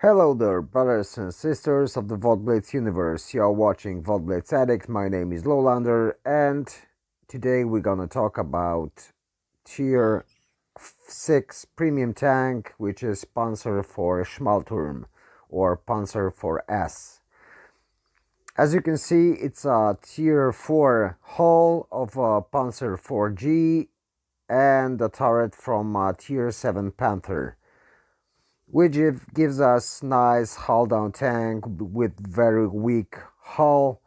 Hello there, brothers and sisters of the WoT Blitz universe. You are watching WoT Blitz Addict. My name is Lowlander, and today we're gonna talk about Tier 6 premium tank, which is Panzer for Schmalturm or Panzer for S. As you can see, it's a Tier 4 hull of a Panzer 4G and a turret from a Tier 7 Panther, which gives us nice hull down tank with very weak hull.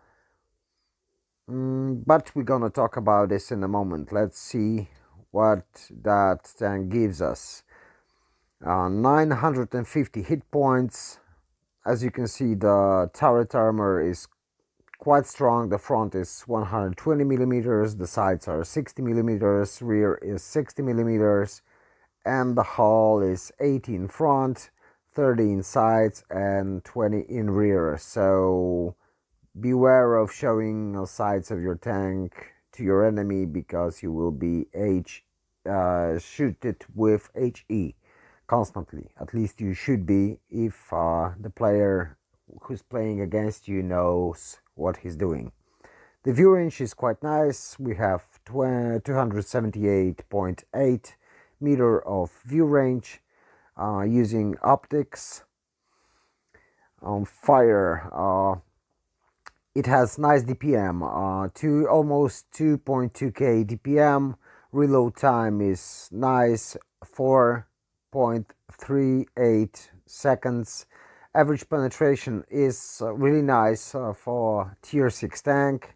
But we're gonna talk about this in a moment. Let's see what that tank gives us. 950 hit points. As you can see, the turret armor is quite strong. The front is 120 millimeters, the sides are 60 millimeters, rear is 60 millimeters, and the hull is 80 in front, 30 in sides, and 20 in rear. So beware of showing the sides of your tank to your enemy, because you will be shoot it with HE constantly. At least you should be, if the player who's playing against you knows what he's doing. The view range is quite nice. We have 278.8 meter of view range using optics. Fire, it has nice DPM, to almost 2.2k DPM. Reload time is nice, 4.38 seconds. Average penetration is really nice for tier 6 tank.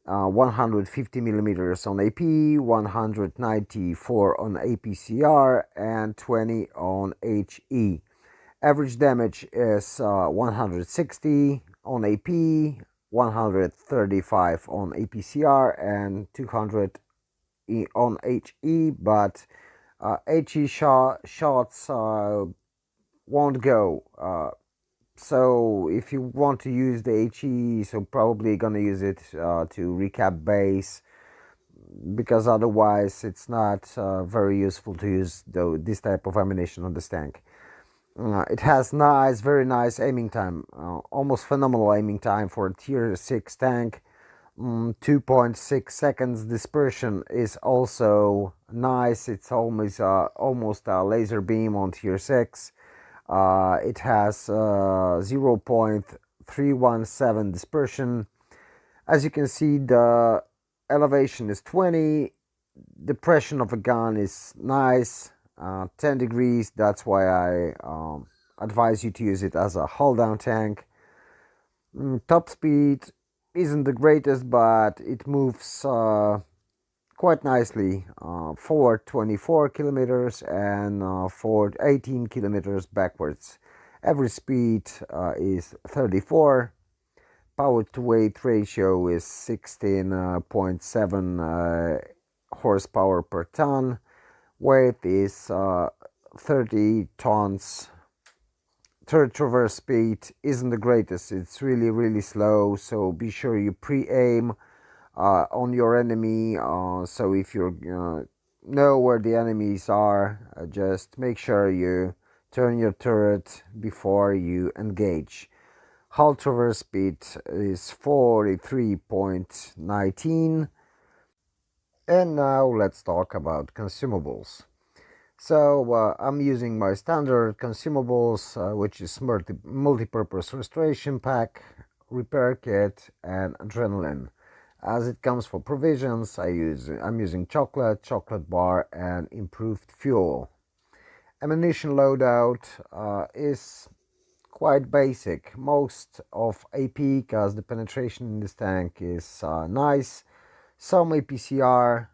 150 millimeters on AP, 194 on APCR, and 20 on HE. Average damage is 160 on AP, 135 on APCR, and 200 on HE, but HE shots won't go. So if you want to use the HE, so probably gonna use it to recap base, because otherwise it's not very useful to use this type of ammunition on this tank. It has very nice aiming time, almost phenomenal aiming time for a tier 6 tank. 2.6 seconds. Dispersion is also nice. It's almost a laser beam on tier 6. It has 0.317 dispersion. As you can see, the elevation is 20. Depression of the gun is nice, 10 degrees. That's why I advise you to use it as a hull down tank. Top speed isn't the greatest, but it moves quite nicely, forward 24 kilometers and forward 18 kilometers backwards. Average speed is 34. Power to weight ratio is 16.7 horsepower per ton. Weight is 30 tons. Turret traverse speed isn't the greatest. It's really slow, so be sure you pre-aim on your enemy. So if you know where the enemies are, just make sure you turn your turret before you engage. Hull traverse speed is 43.19. And now let's talk about consumables. So I'm using my standard consumables, which is multi-purpose restoration pack, repair kit, and adrenaline. As it comes for provisions, I'm using chocolate bar, and improved fuel. Ammunition loadout is quite basic. Most of AP, because the penetration in this tank is nice. Some APCR.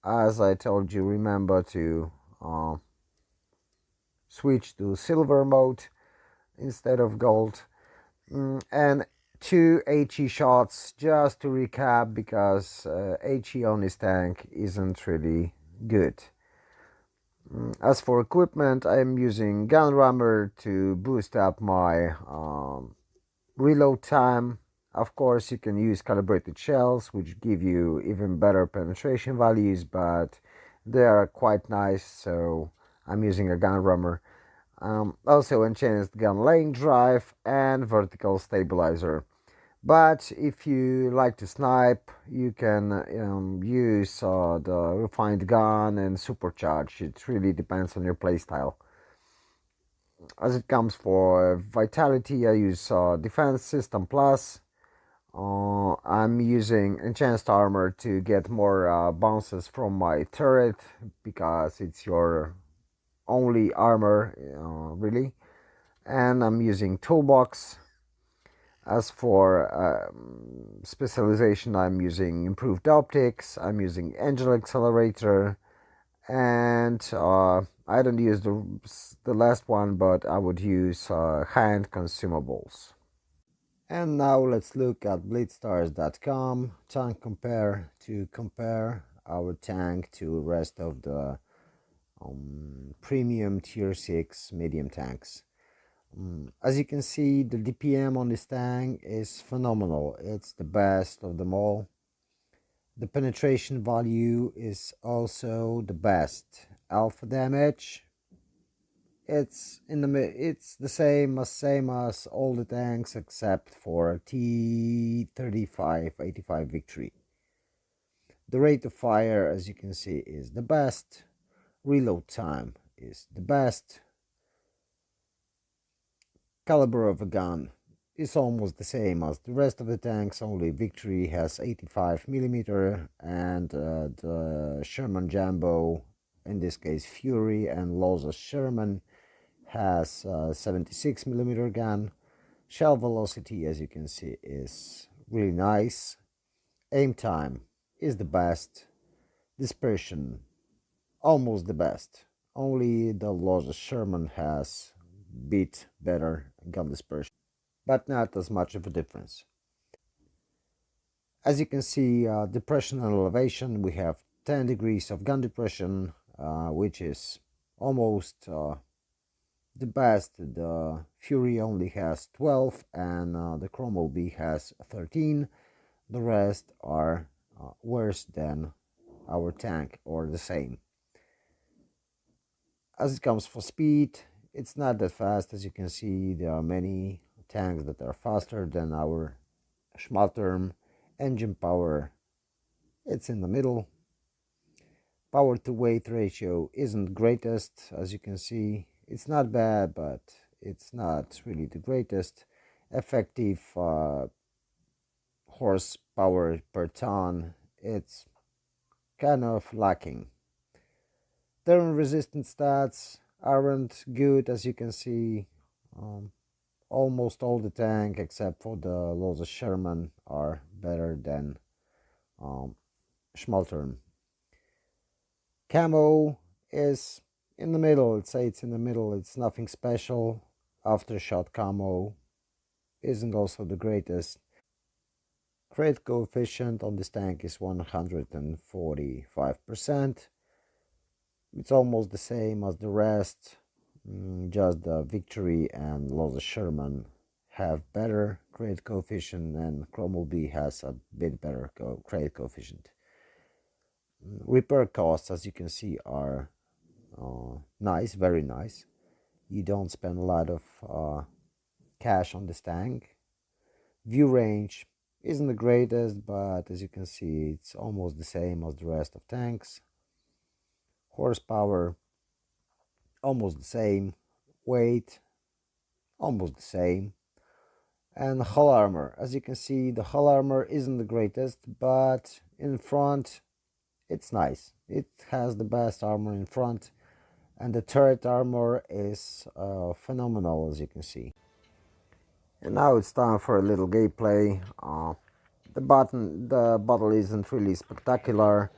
As I told you, remember to switch to silver mode instead of gold. And 2 HE shots, just to recap, because HE on this tank isn't really good. As for equipment, I'm using gun rammer to boost up my reload time. Of course, you can use calibrated shells, which give you even better penetration values, but they are quite nice, so I'm using a gun rammer. Also enhanced gun lane drive and vertical stabilizer. But if you like to snipe, you can use the refined gun and supercharge. It really depends on your playstyle. As it comes for vitality, I use defense system plus. I'm using enhanced armor to get more bounces from my turret because it's your only armor, really. And I'm using toolbox. As for specialization, I'm using improved optics, I'm using angel accelerator, and I don't use the last one, but I would use hand consumables. And now let's look at blitzstars.com tank compare to compare our tank to rest of the premium tier 6 medium tanks. As you can see, the DPM on this tank is phenomenal. It's the best of them all. The penetration value is also the best. Alpha damage, it's the same as all the tanks except for T3585 Victory. The rate of fire, as you can see, is the best. Reload time is the best. Caliber of a gun is almost the same as the rest of the tanks, only Victory has 85mm and the Sherman Jumbo, in this case Fury, and Loza Sherman has 76mm gun. Shell velocity, as you can see, is really nice. Aim time is the best. Dispersion, almost the best. Only the Loza Sherman has bit better gun dispersion, but not as much of a difference. As you can see, depression and elevation, we have 10 degrees of gun depression, which is almost the best. The Fury only has 12 and the Chromo B has 13. The rest are worse than our tank or the same. As it comes for speed, it's not that fast. As you can see, there are many tanks that are faster than our Schmalturm. Engine power, it's in the middle. Power to weight ratio isn't greatest. As you can see, it's not bad, but it's not really the greatest. Effective horsepower per ton, it's kind of lacking. Turn resistance stats aren't good. As you can see, almost all the tank except for the Loza Sherman are better than Schmalturm. Camo is in the middle. Let's say it's in the middle. It's nothing special. Aftershot camo isn't also the greatest. Crate coefficient on this tank is 145%. It's almost the same as the rest. Just the Victory and Loza Sherman have better crate coefficient, and Chromo B has a bit better crate coefficient. Repair costs, as you can see, are nice, very nice. You don't spend a lot of cash on this tank. View range isn't the greatest, but as you can see, it's almost the same as the rest of tanks. Horsepower, almost the same. Weight, almost the same. And hull armor, as you can see, the hull armor isn't the greatest, but in front, it's nice. It has the best armor in front, and the turret armor is phenomenal, as you can see. And now it's time for a little gameplay. The battle isn't really spectacular,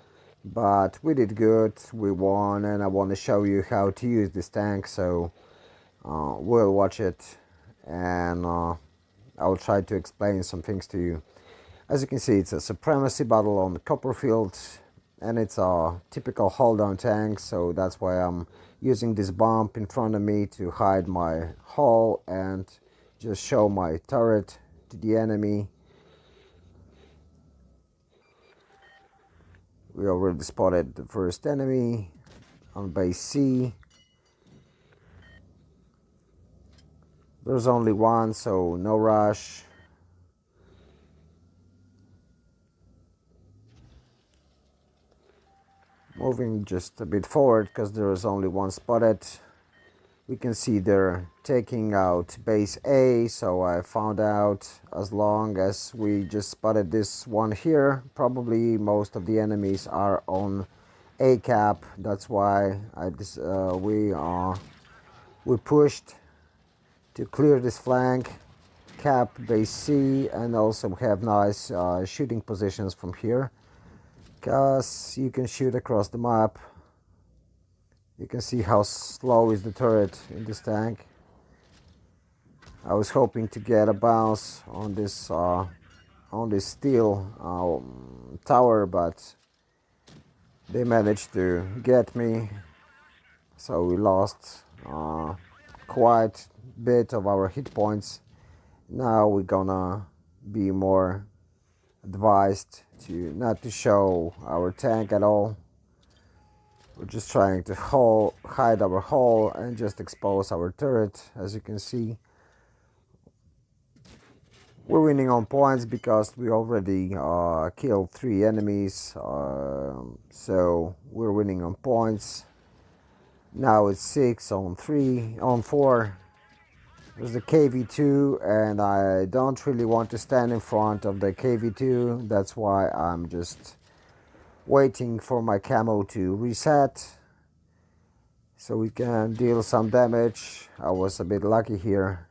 but we did good. We won, and I want to show you how to use this tank. So we'll watch it, and I'll try to explain some things to you. As you can see, it's a supremacy battle on the Copperfield, and it's a typical hold-down tank. So that's why I'm using this bump in front of me to hide my hull and just show my turret to the enemy. We already spotted the first enemy on base C. There's only one, so no rush. Moving just a bit forward because there is only one spotted. We can see they're taking out base A, so I found out as long as we just spotted this one here, probably most of the enemies are on A cap. That's why we pushed to clear this flank, cap base C, and also have nice shooting positions from here, because you can shoot across the map. You can see how slow is the turret in this tank. I was hoping to get a bounce on this steel tower, but they managed to get me, so we lost quite a bit of our hit points. Now we're gonna be more advised to not to show our tank at all. We're just trying to hide our hull and just expose our turret. As you can see, we're winning on points because we already killed 3 enemies, so we're winning on points. Now it's 6 on 4. There's the KV2, and I don't really want to stand in front of the KV2. That's why I'm just waiting for my camo to reset so we can deal some damage. I was a bit lucky here,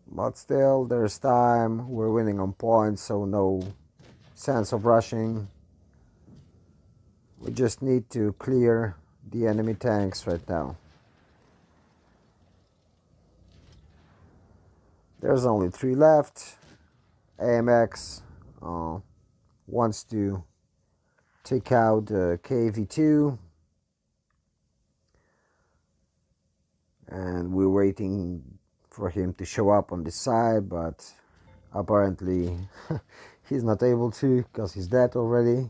but still there's time. We're winning on points, so no sense of rushing. We just need to clear the enemy tanks right now. There's only 3 left. AMX wants to take out the KV2, and we're waiting for him to show up on this side, but apparently he's not able to because he's dead already.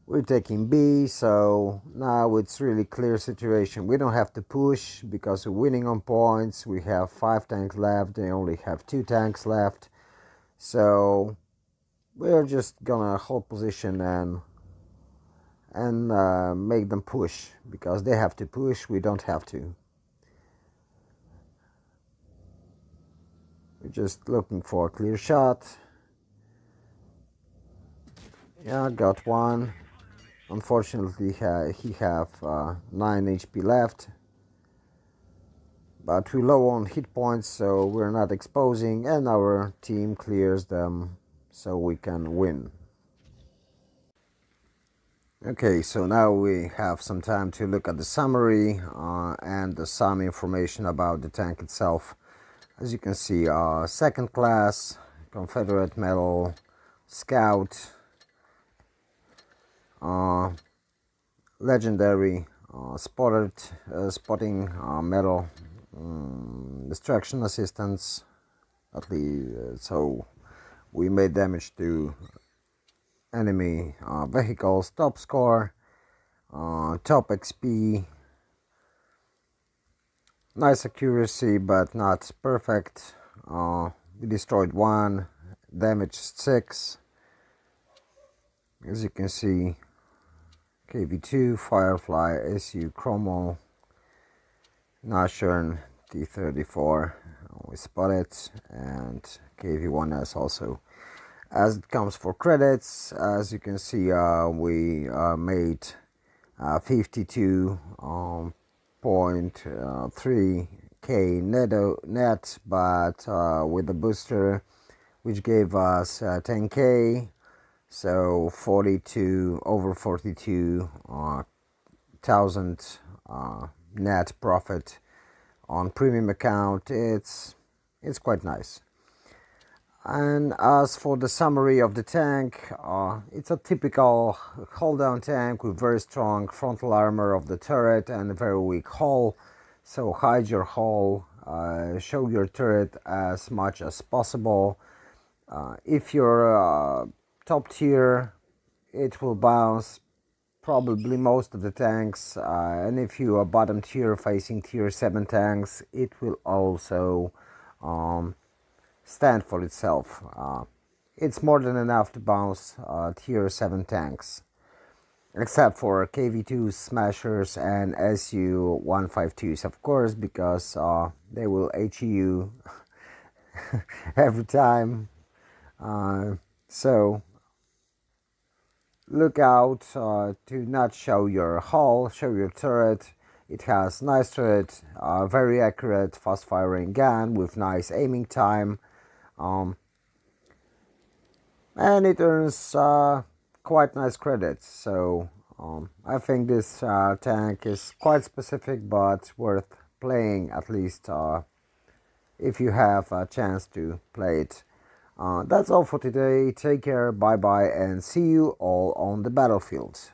We're taking B, so now it's really clear situation. We don't have to push because we're winning on points. We have 5 tanks left. They only have 2 tanks left, so we're just gonna hold position and make them push, because they have to push. We don't have to. We're just looking for a clear shot. Yeah, got one. Unfortunately, he have 9 HP left, but we're low on hit points, so we're not exposing, and our team clears them so we can win. Okay, so now we have some time to look at the summary and some information about the tank itself. As you can see, second class, Confederate medal, scout, legendary spotting medal, destruction assistance, at least, so we made damage to enemy vehicles, top score, top XP, nice accuracy but not perfect. We destroyed 1, damaged 6. As you can see, KV2, Firefly, SU, Chromo, Nashorn, T-34, we spotted, and KV1S also. As it comes for credits, as you can see, we made 52.3k net, but with the booster, which gave us 10k, so over 42,000 net profit on premium account. It's quite nice. And as for the summary of the tank, it's a typical hold-down tank with very strong frontal armor of the turret and a very weak hull. So hide your hull, show your turret as much as possible. If you're top tier, it will bounce probably most of the tanks, and if you are bottom tier facing tier 7 tanks, it will also um, stand for itself. It's more than enough to bounce tier 7 tanks, except for KV2 smashers and SU-152s, of course, because they will HU every time. So look out to not show your hull, show your turret. It has nice turret, very accurate fast firing gun with nice aiming time, and it earns quite nice credits. So I think this tank is quite specific but worth playing, at least if you have a chance to play it. That's all for today. Take care, bye bye, and see you all on the battlefield.